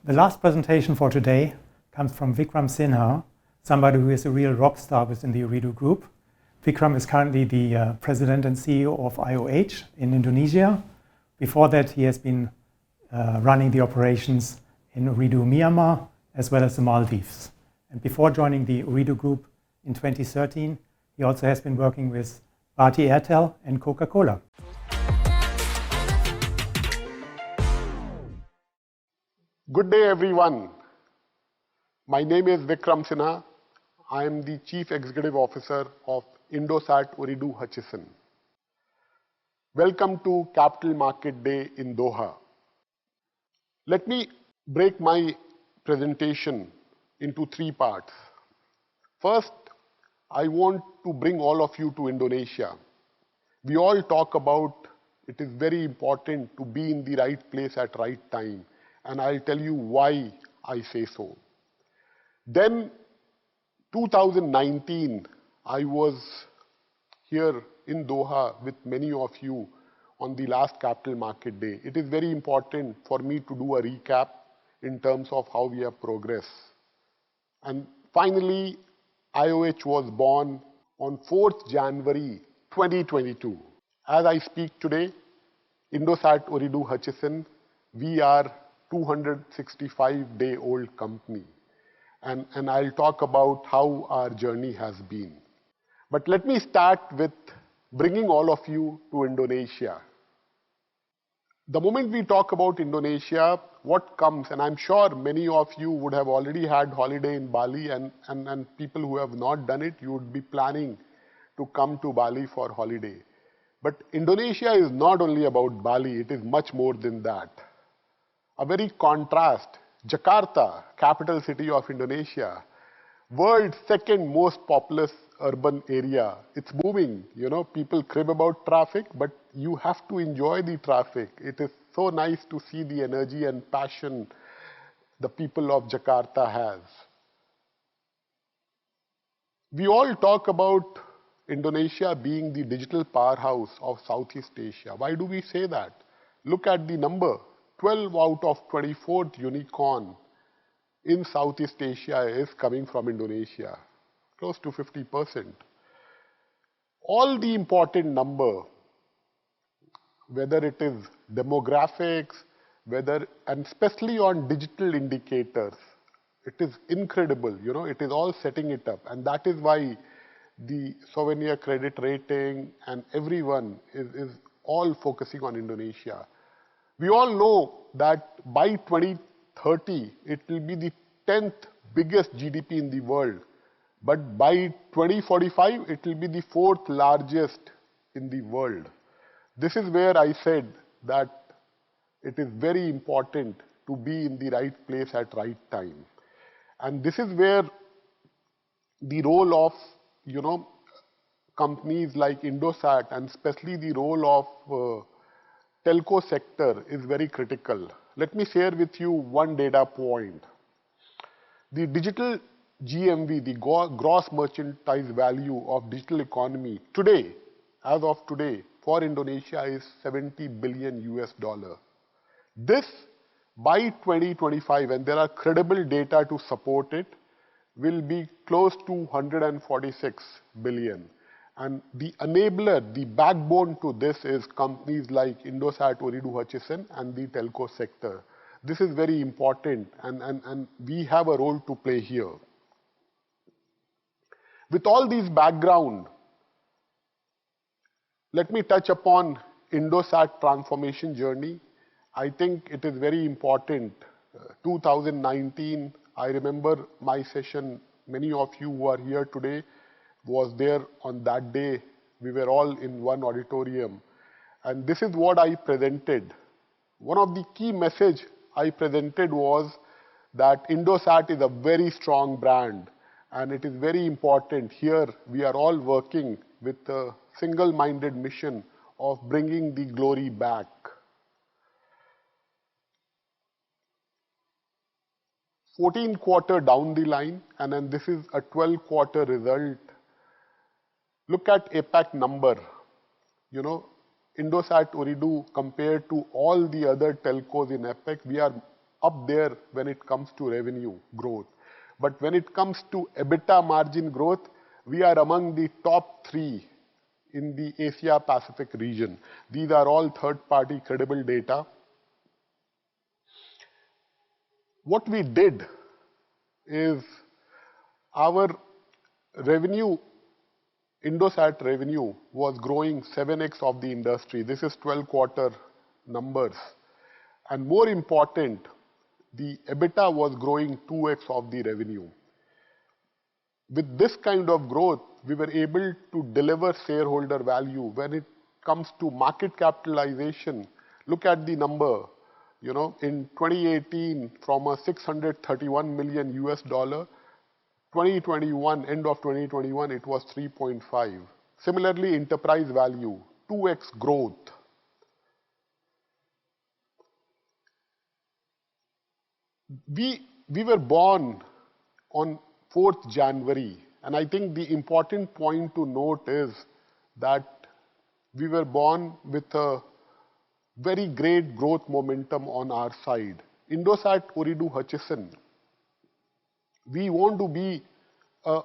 The last presentation for today comes from Vikram Sinha, somebody who is a real rock star within the Ooredoo group. Vikram is currently the president and CEO of IOH in Indonesia. Before that, he has been running the operations in Ooredoo Myanmar as well as the Maldives. And before joining the Ooredoo group in 2013, he also has been working with Bharti Airtel and Coca-Cola. Good day, everyone. My name is Vikram Sinha. I am the Chief Executive Officer of Indosat Ooredoo Hutchison. Welcome to Capital Market Day in Doha. Let me break my presentation into three parts. First, I want to bring all of you to Indonesia. We all talk about it is very important to be in the right place at right time, and I'll tell you why I say so. Then 2019, I was here in Doha with many of you on the last Capital Market Day. It is very important for me to do a recap in terms of how we have progressed. And finally, IOH was born on 4th January 2022. As I speak today, Indosat Ooredoo Hutchison, we are 265-day-old company. And I'll talk about how our journey has been. But let me start with bringing all of you to Indonesia. The moment we talk about Indonesia, what comes, and I'm sure many of you would have already had holiday in Bali, and people who have not done it, you would be planning to come to Bali for holiday. But Indonesia is not only about Bali, it is much more than that. A very contrast, Jakarta, capital city of Indonesia, world's second most populous urban area. It's booming, people crib about traffic, but you have to enjoy the traffic. It is so nice to see the energy and passion the people of Jakarta has. We all talk about Indonesia being the digital powerhouse of Southeast Asia. Why do we say that? Look at the number. 12 out of 24th unicorn in Southeast Asia is coming from Indonesia, close to 50%. All the important number, whether it is demographics, and especially on digital indicators, it is incredible, it is all setting it up. And that is why the souvenir credit rating and everyone is all focusing on Indonesia. We all know that by 2030, it will be the 10th biggest GDP in the world. But by 2045, it will be the 4th largest in the world. This is where I said that it is very important to be in the right place at right time. And this is where the role of, companies like Indosat, and especially the role of telco sector is very critical. Let me share with you one data point. The digital GMV, the gross merchandise value of digital economy today, as of today, for Indonesia is $70 billion. This by 2025, and there are credible data to support it, will be close to 146 billion. And the enabler, the backbone to this is companies like Indosat Ooredoo Hutchison and the telco sector. This is very important, and we have a role to play here. With all these background, let me touch upon Indosat transformation journey. I think it is very important. 2019, I remember my session, many of you who are here today was there on that day. We were all in one auditorium. And this is what I presented. One of the key message I presented was that Indosat is a very strong brand. And it is very important. Here we are all working with a single-minded mission of bringing the glory back. 14 quarter down the line, and then this is a 12-quarter result. Look at APAC number. Indosat Ooredoo, compared to all the other telcos in APAC, we are up there when it comes to revenue growth. But when it comes to EBITDA margin growth, we are among the top 3 in the Asia Pacific region. These are all third-party credible data. What we did is our revenue, Indosat revenue was growing 7x of the industry. This is 12-quarter numbers. And more important, the EBITDA was growing 2x of the revenue. With this kind of growth, we were able to deliver shareholder value. When it comes to market capitalization, look at the number. You know, in 2018, from a $631 million US dollar, 2021, end of 2021, it was 3.5. Similarly, enterprise value, 2x growth. We were born on 4th January, and I think the important point to note is that we were born with a very great growth momentum on our side. Indosat Ooredoo Hutchison, we want to be a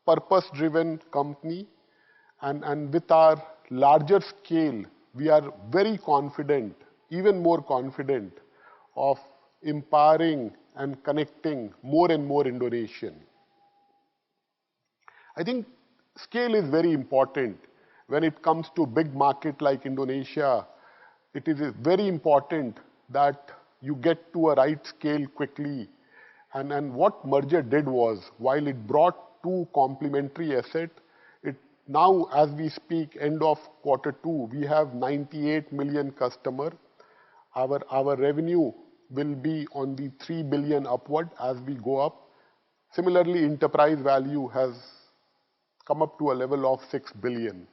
purpose-driven company, and with our larger scale, we are very confident, even more confident, of empowering and connecting more and more Indonesian. I think scale is very important. When it comes to big market like Indonesia, it is very important that you get to a right scale quickly. And what merger did was, while it brought 2 complementary assets, it now, as we speak, end of Q2, we have 98 million customers. Our revenue will be on the 3 billion upward as we go up. Similarly, enterprise value has come up to a level of 6 billion.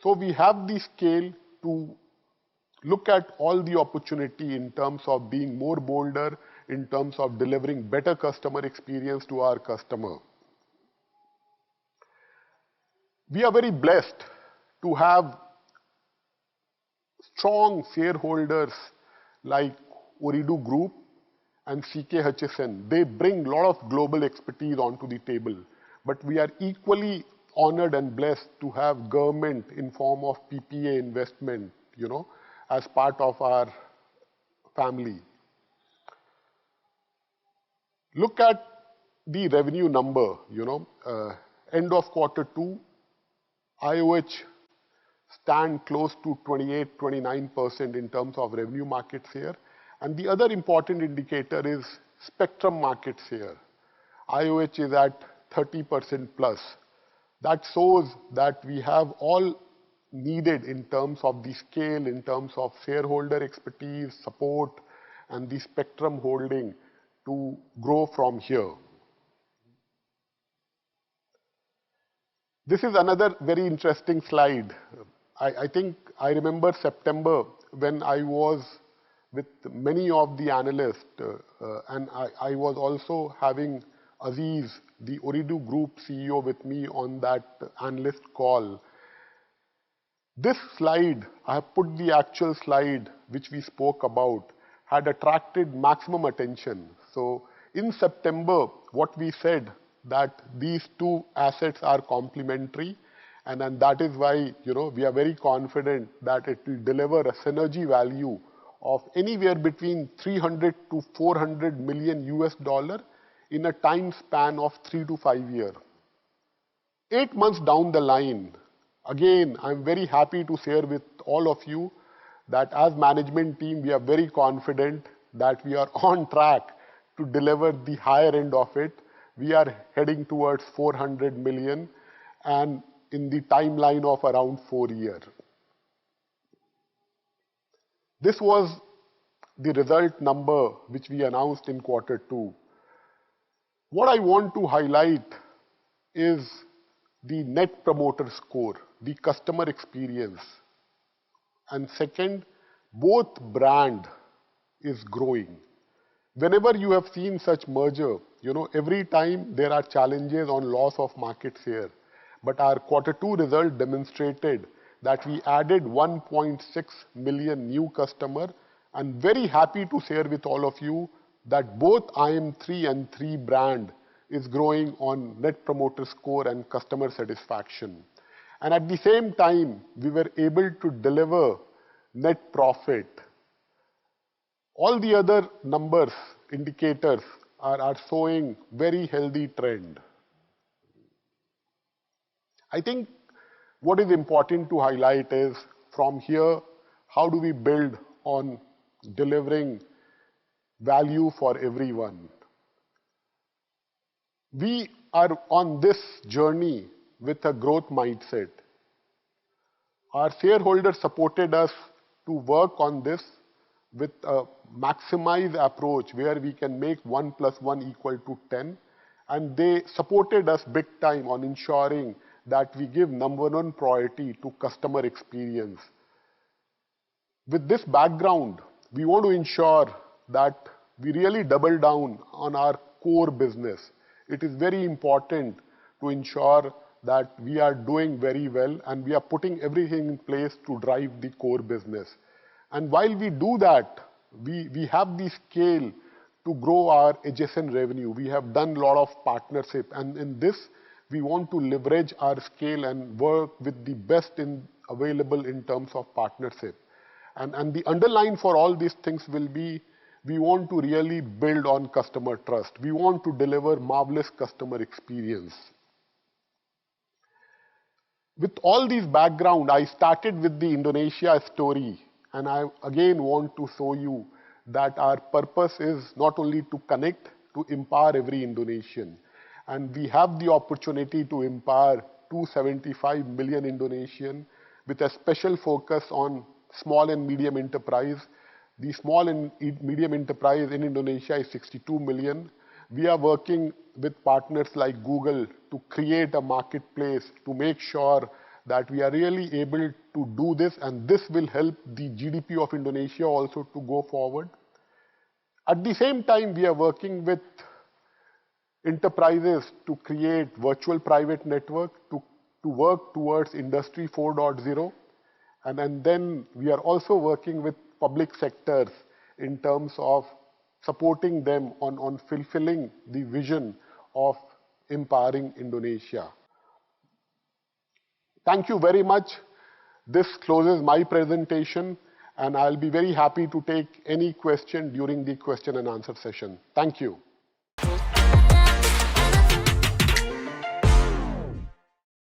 So we have the scale to look at all the opportunity in terms of being more bolder, in terms of delivering better customer experience to our customer. We are very blessed to have strong shareholders like Ooredoo Group and CK Hutchison. They bring a lot of global expertise onto the table. But we are equally honored and blessed to have government in form of PPA investment, you know, as part of our family. Look at the revenue number, you know, end of Q2, IOH stand close to 28-29% in terms of revenue market share. And the other important indicator is spectrum market share. IOH is at 30% plus. That shows that we have all needed in terms of the scale, in terms of shareholder expertise, support, and the spectrum holding to grow from here. This is another very interesting slide. I think I remember September when I was with many of the analysts, and I was also having Aziz, the Ooredoo Group CEO, with me on that analyst call. This slide, I have put the actual slide which we spoke about, had attracted maximum attention. So in September, what we said that these 2 assets are complementary, and then that is why, you know, we are very confident that it will deliver a synergy value of anywhere between 300 to 400 million US dollar in a time span of 3 to 5 years. 8 months down the line, again, I'm very happy to share with all of you that as management team, we are very confident that we are on track to deliver the higher end of it. We are heading towards 400 million and in the timeline of around 4 years. This was the result number which we announced in Q2. What I want to highlight is the net promoter score, the customer experience. And second, both brand is growing. Whenever you have seen such merger, you know, every time there are challenges on loss of market share. But our Q2 result demonstrated that we added 1.6 million new customers, and very happy to share with all of you that both IM3 and 3 brand is growing on Net Promoter Score and customer satisfaction. And at the same time, we were able to deliver net profit. All the other numbers, indicators are showing very healthy trend. I think what is important to highlight is from here, how do we build on delivering value for everyone? We are on this journey with a growth mindset. Our shareholders supported us to work on this with a maximized approach where we can make 1 + 1 = 10. And they supported us big time on ensuring that we give #1 priority to customer experience. With this background, we want to ensure that we really double down on our core business. It is very important to ensure that we are doing very well and we are putting everything in place to drive the core business. And while we do that, we have the scale to grow our adjacent revenue. We have done a lot of partnership, and in this, we want to leverage our scale and work with the best available in terms of partnership. And the underline for all these things will be, we want to really build on customer trust. We want to deliver marvelous customer experience. With all these background, I started with the Indonesia story, and I again want to show you that our purpose is not only to connect, to empower every Indonesian. And we have the opportunity to empower 275 million Indonesians with a special focus on small and medium enterprise. The small and medium enterprise in Indonesia is 62 million. We are working with partners like Google to create a marketplace to make sure that we are really able to do this, and this will help the GDP of Indonesia also to go forward. At the same time, we are working with enterprises to create virtual private network, to work towards Industry 4.0. And then we are also working with public sectors in terms of supporting them on fulfilling the vision of empowering Indonesia. Thank you very much. This closes my presentation, and I'll be very happy to take any question during the question and answer session. Thank you.